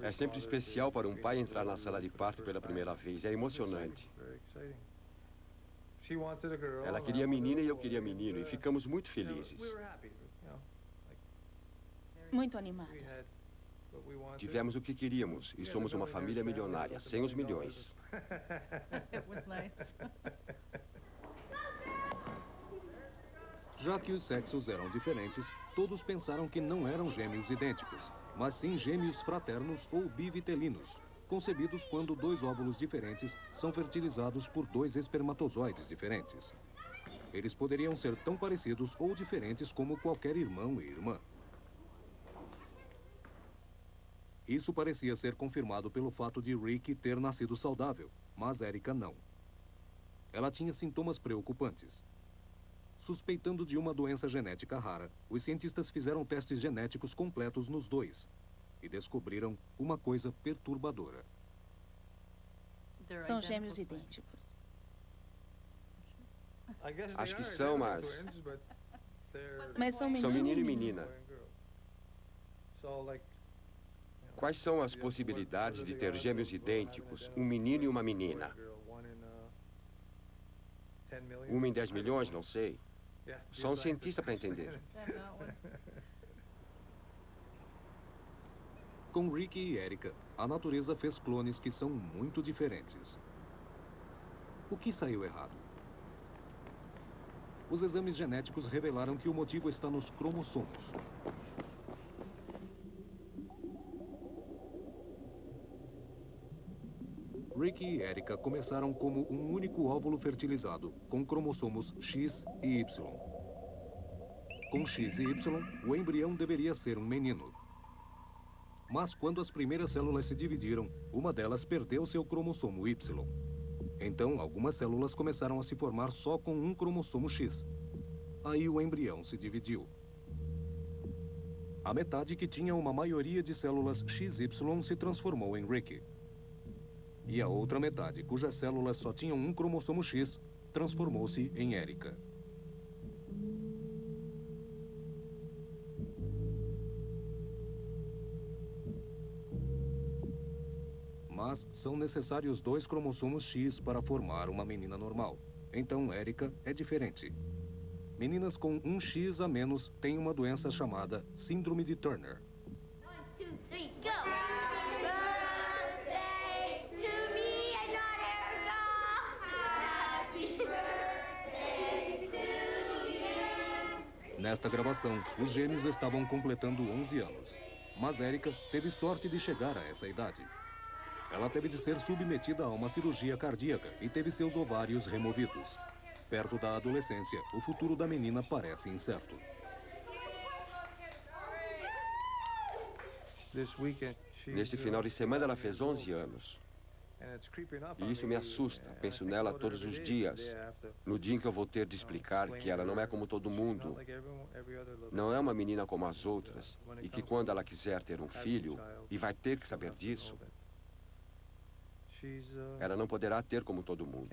É sempre especial para um pai entrar na sala de parto pela primeira vez. É emocionante. Ela queria menina e eu queria menino, e ficamos muito felizes. Muito animados. Tivemos o que queríamos e somos uma família milionária, sem os milhões. Já que os sexos eram diferentes, todos pensaram que não eram gêmeos idênticos, mas sim gêmeos fraternos ou bivitelinos, concebidos quando dois óvulos diferentes são fertilizados por dois espermatozoides diferentes. Eles poderiam ser tão parecidos ou diferentes como qualquer irmão e irmã. Isso parecia ser confirmado pelo fato de Ricky ter nascido saudável, mas Erica não. Ela tinha sintomas preocupantes. Suspeitando de uma doença genética rara, os cientistas fizeram testes genéticos completos nos dois e descobriram uma coisa perturbadora. São gêmeos idênticos. Acho que são, mas Mas são são menino e menino. menina. Quais são as possibilidades de ter gêmeos idênticos, um menino e uma menina? 1 em 10 milhões, não sei. Só um cientista para entender. Com Ricky e Erica, a natureza fez clones que são muito diferentes. O que saiu errado? Os exames genéticos revelaram que o motivo está nos cromossomos. Ricky e Erica começaram como um único óvulo fertilizado, com cromossomos X e Y. Com X e Y, o embrião deveria ser um menino. Mas quando as primeiras células se dividiram, uma delas perdeu seu cromossomo Y. Então, algumas células começaram a se formar só com um cromossomo X. Aí o embrião se dividiu. A metade que tinha uma maioria de células XY se transformou em Ricky. E a outra metade, cujas células só tinham um cromossomo X, transformou-se em Erica. Mas são necessários 2 cromossomos X para formar uma menina normal. Então, Erica é diferente. Meninas com um X a menos têm uma doença chamada Síndrome de Turner. 1, 2, 3, go! Birthday to me and not Erica. Happy birthday to you. Nesta gravação, os gêmeos estavam completando 11 anos. Mas Erica teve sorte de chegar a essa idade. Ela teve de ser submetida a uma cirurgia cardíaca e teve seus ovários removidos. Perto da adolescência, o futuro da menina parece incerto. Neste final de semana ela fez 11 anos. E isso me assusta. Penso nela todos os dias. No dia em que eu vou ter de explicar que ela não é como todo mundo, não é uma menina como as outras, e que quando ela quiser ter um filho, e vai ter que saber disso, ela não poderá ter como todo mundo.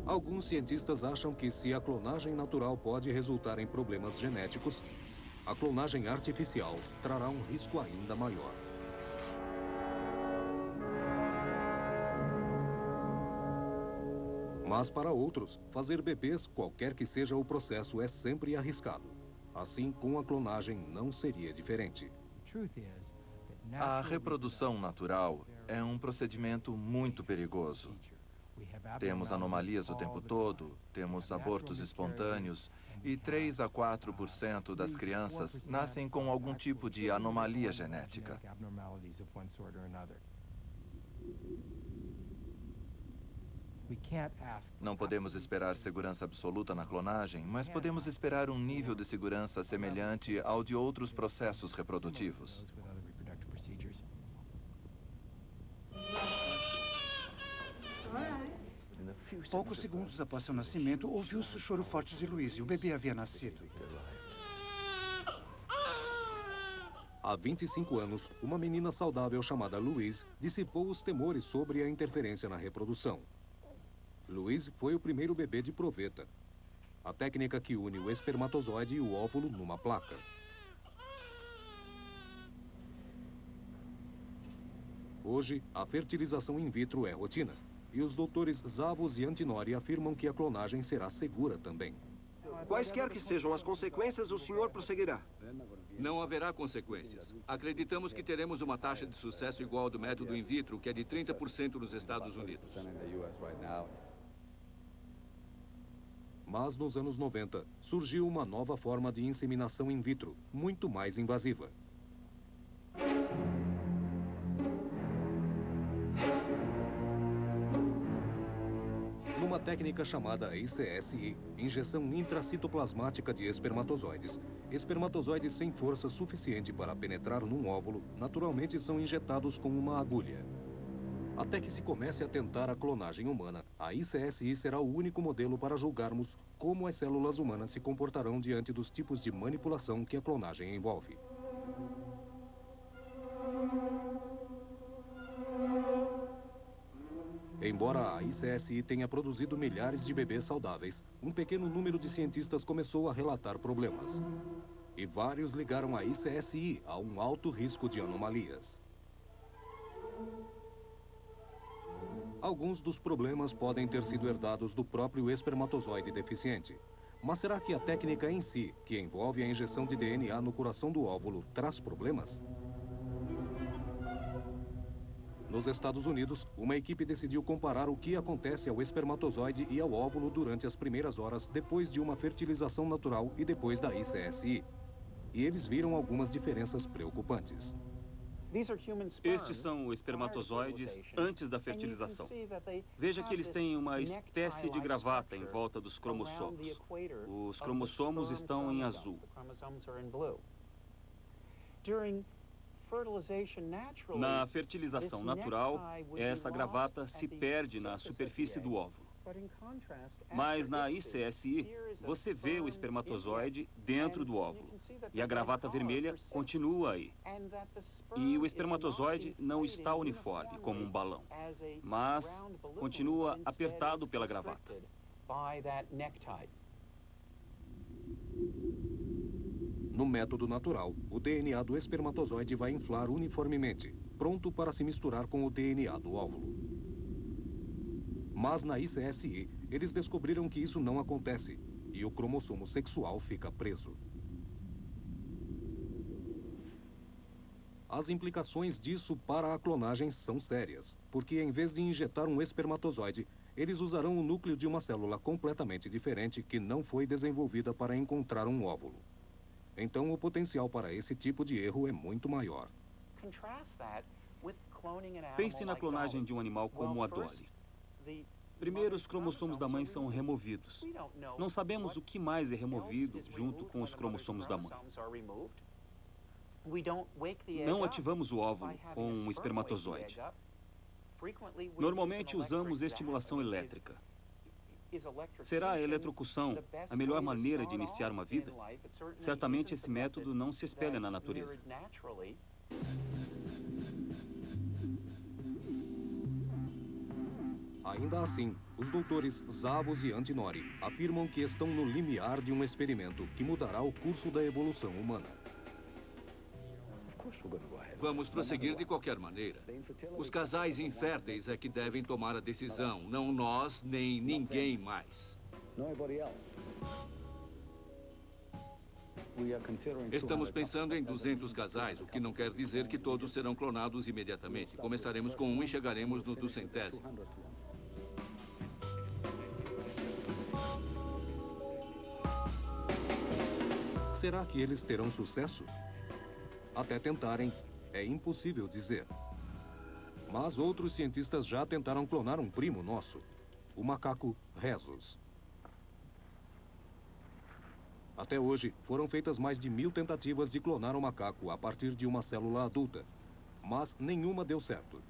Alguns cientistas acham que se a clonagem natural pode resultar em problemas genéticos, a clonagem artificial trará um risco ainda maior. Mas para outros, fazer bebês, qualquer que seja o processo, é sempre arriscado. Assim, com a clonagem não seria diferente. A reprodução natural é um procedimento muito perigoso. Temos anomalias o tempo todo, temos abortos espontâneos e 3 a 4% das crianças nascem com algum tipo de anomalia genética. Não podemos esperar segurança absoluta na clonagem, mas podemos esperar um nível de segurança semelhante ao de outros processos reprodutivos. Poucos segundos após seu nascimento, ouviu-se o choro forte de Luiz e o bebê havia nascido. Há 25 anos, uma menina saudável chamada Louise dissipou os temores sobre a interferência na reprodução. Louise foi o primeiro bebê de proveta. a técnica que une o espermatozoide e o óvulo numa placa. Hoje, a fertilização in vitro é rotina, e os doutores Zavos e Antinori afirmam que a clonagem será segura também. Quaisquer que sejam as consequências, o senhor prosseguirá. Não haverá consequências. Acreditamos que teremos uma taxa de sucesso igual ao do método in vitro, que é de 30% nos Estados Unidos. Mas nos anos 90, surgiu uma nova forma de inseminação in vitro, muito mais invasiva. Numa técnica chamada ICSI, injeção intracitoplasmática de espermatozoides, espermatozoides sem força suficiente para penetrar num óvulo, naturalmente são injetados com uma agulha. Até que se comece a tentar a clonagem humana, a ICSI será o único modelo para julgarmos como as células humanas se comportarão diante dos tipos de manipulação que a clonagem envolve. Embora a ICSI tenha produzido milhares de bebês saudáveis, um pequeno número de cientistas começou a relatar problemas. E vários ligaram a ICSI a um alto risco de anomalias. Alguns dos problemas podem ter sido herdados do próprio espermatozoide deficiente. Mas será que a técnica em si, que envolve a injeção de DNA no coração do óvulo, traz problemas? Nos Estados Unidos, uma equipe decidiu comparar o que acontece ao espermatozoide e ao óvulo durante as primeiras horas depois de uma fertilização natural e depois da ICSI. E eles viram algumas diferenças preocupantes. Estes são espermatozoides antes da fertilização. Veja que eles têm uma espécie de gravata em volta dos cromossomos. Os cromossomos estão em azul. Na fertilização natural, essa gravata se perde na superfície do óvulo. Mas na ICSI, você vê o espermatozoide dentro do óvulo. E a gravata vermelha continua aí. E o espermatozoide não está uniforme, como um balão, mas continua apertado pela gravata. No método natural, o DNA do espermatozoide vai inflar uniformemente, pronto para se misturar com o DNA do óvulo. Mas na ICSI, eles descobriram que isso não acontece, e o cromossomo sexual fica preso. As implicações disso para a clonagem são sérias, porque em vez de injetar um espermatozoide, eles usarão o núcleo de uma célula completamente diferente que não foi desenvolvida para encontrar um óvulo. Então, o potencial para esse tipo de erro é muito maior. Pense na clonagem de um animal como a Dolly. Primeiro, os cromossomos da mãe são removidos. Não sabemos o que mais é removido junto com os cromossomos da mãe. Não ativamos o óvulo com um espermatozoide. Normalmente usamos estimulação elétrica. Será a eletrocução a melhor maneira de iniciar uma vida? Certamente esse método não se espelha na natureza. Ainda assim, os doutores Zavos e Antinori afirmam que estão no limiar de um experimento que mudará o curso da evolução humana. Vamos prosseguir de qualquer maneira. Os casais inférteis é que devem tomar a decisão, não nós, nem ninguém mais. Estamos pensando em 200 casais, o que não quer dizer que todos serão clonados imediatamente. Começaremos com um e chegaremos no 200º. Será que eles terão sucesso? Até tentarem, é impossível dizer. Mas outros cientistas já tentaram clonar um primo nosso, o macaco Rhesus. Até hoje, foram feitas mais de 1000 tentativas de clonar o macaco a partir de uma célula adulta, mas nenhuma deu certo.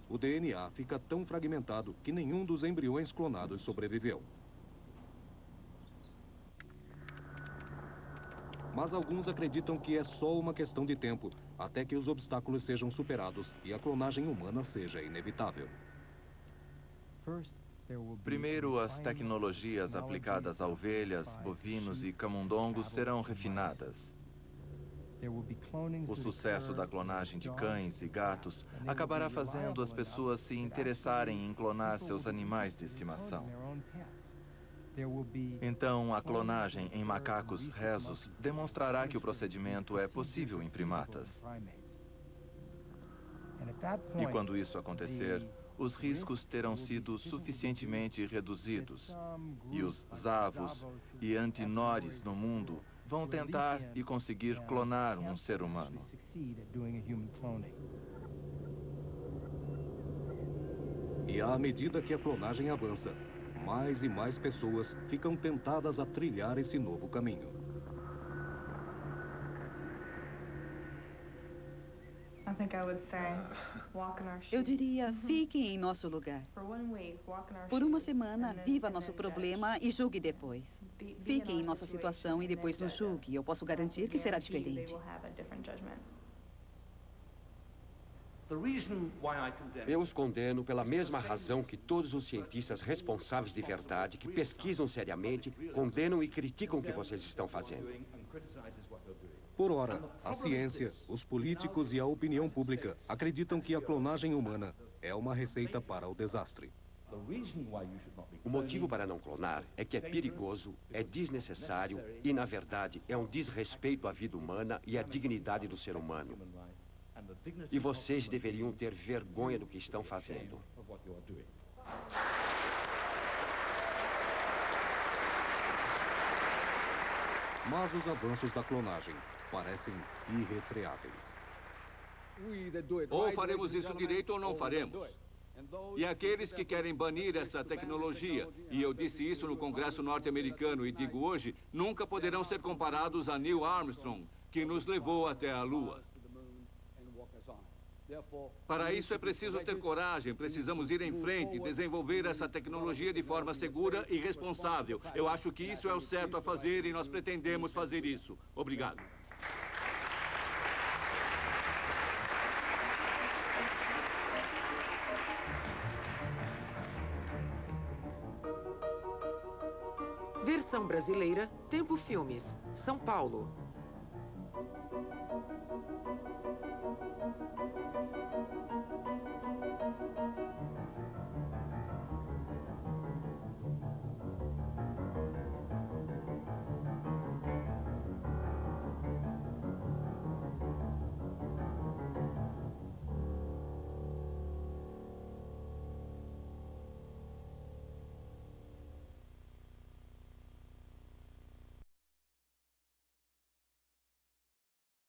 O DNA fica tão fragmentado que nenhum dos embriões clonados sobreviveu. Mas alguns acreditam que é só uma questão de tempo, até que os obstáculos sejam superados e a clonagem humana seja inevitável. Primeiro, as tecnologias aplicadas a ovelhas, bovinos e camundongos serão refinadas. O sucesso da clonagem de cães e gatos acabará fazendo as pessoas se interessarem em clonar seus animais de estimação. Então, a clonagem em macacos rezos demonstrará que o procedimento é possível em primatas. E quando isso acontecer, os riscos terão sido suficientemente reduzidos. E os Zavos e Antinores no mundo vão tentar e conseguir clonar um ser humano. E à medida que a clonagem avança, mais e mais pessoas ficam tentadas a trilhar esse novo caminho. Eu diria, fiquem em nosso lugar. Por uma semana, viva nosso problema e julgue depois. Fiquem em nossa situação e depois nos julgue. Eu posso garantir que será diferente. Eu os condeno pela mesma razão que todos os cientistas responsáveis de verdade, que pesquisam seriamente, condenam e criticam o que vocês estão fazendo. Por ora, a ciência, os políticos e a opinião pública acreditam que a clonagem humana é uma receita para o desastre. O motivo para não clonar é que é perigoso, é desnecessário e, na verdade, é um desrespeito à vida humana e à dignidade do ser humano. E vocês deveriam ter vergonha do que estão fazendo. Mas os avanços da clonagem parecem irrefreáveis. Ou faremos isso direito ou não faremos. E aqueles que querem banir essa tecnologia, e eu disse isso no Congresso norte-americano e digo hoje, nunca poderão ser comparados a Neil Armstrong, que nos levou até a Lua. Para isso é preciso ter coragem, precisamos ir em frente, desenvolver essa tecnologia de forma segura e responsável. Eu acho que isso é o certo a fazer e nós pretendemos fazer isso. Obrigado. Versão brasileira, Tempo Filmes, São Paulo.